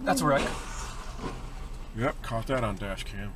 That's a wreck. Yep, caught that on dash cam.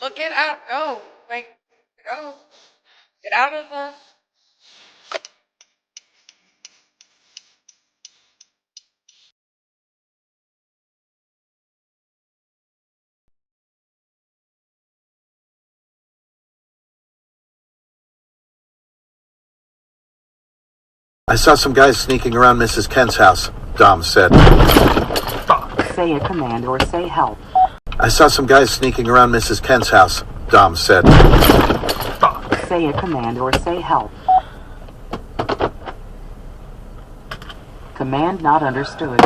Look, get out. Oh, like, oh, get out of the. I saw some guys sneaking around Mrs. Kent's house, Dom said. Say a command or say help. I saw some guys sneaking around Mrs. Kent's house, Dom said. Say a command or say help. Command not understood.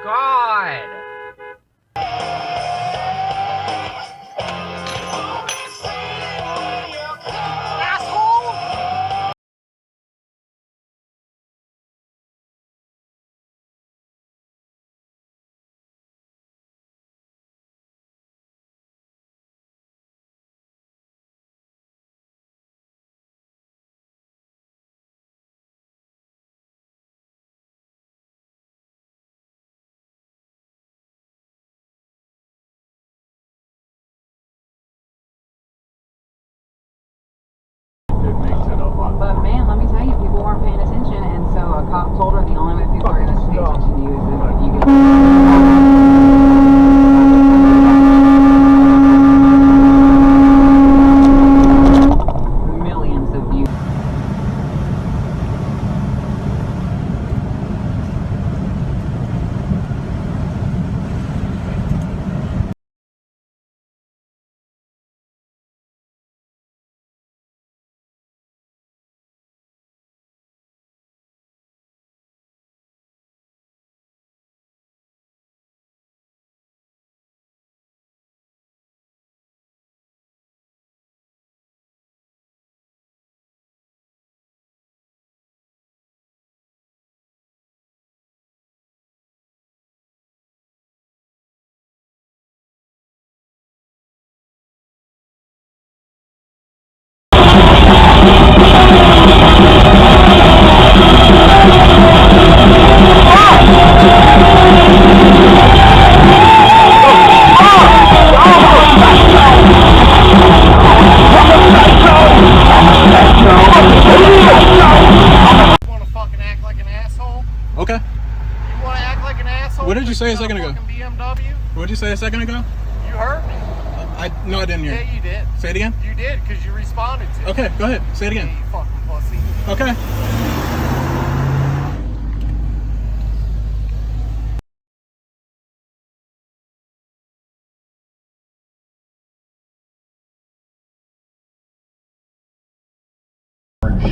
God! second ago? You heard me. No, I didn't hear. Yeah, you did. Say it again? You did, because you responded to it. Okay, go ahead. Say it again. Yeah, you fucking pussy. Okay.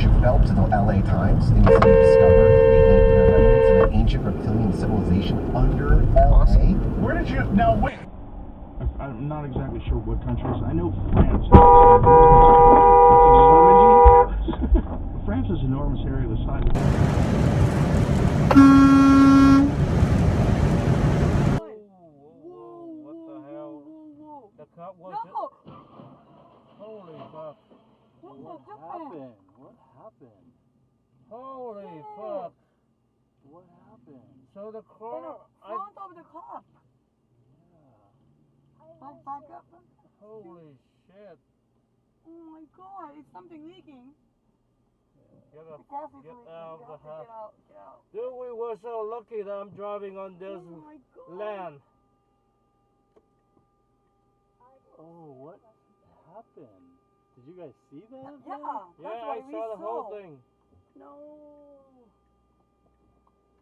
Shoe Phelps in the LA Times, and he said he discovered the remnants of an ancient reptilian civilization under LA. Where did you? Now wait. I'm not exactly sure what countries. I know France. France is an enormous area the size of. What the hell? The cop was it? Holy fuck. What happened? What happened? Holy fuck. What happened? So the car... In front of the cop. Yeah. Back up. Holy shit. Oh my god, it's something leaking. Get Get out of the house. Get out. Dude, we were so lucky that I'm driving on this land. Oh, what happened? Did you guys see that? Yeah, Yeah, I saw the whole thing. No.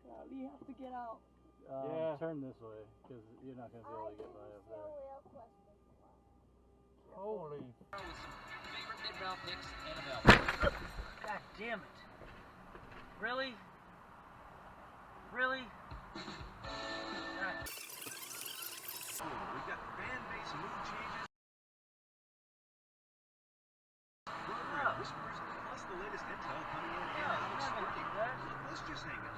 Yeah, we have to get out. Yeah. Turn this way, because you're not going to be able to get by up there. Holy. Favorite mid-round picks, NFL. God damn it. Really? Really? God. We've got fan base mood changes, program whispers, plus the latest intel coming in and out of spring. Let's just hang out.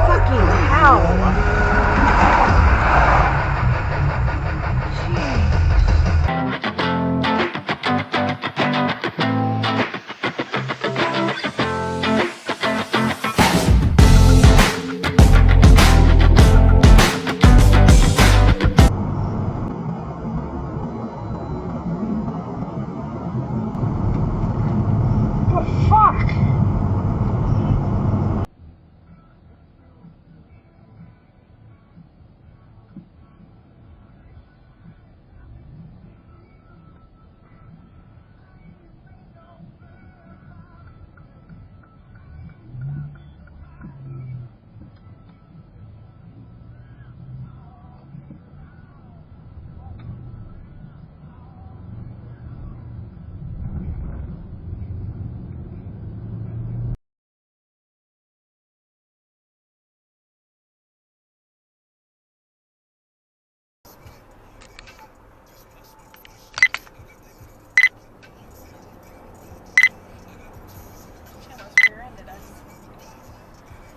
Fucking hell.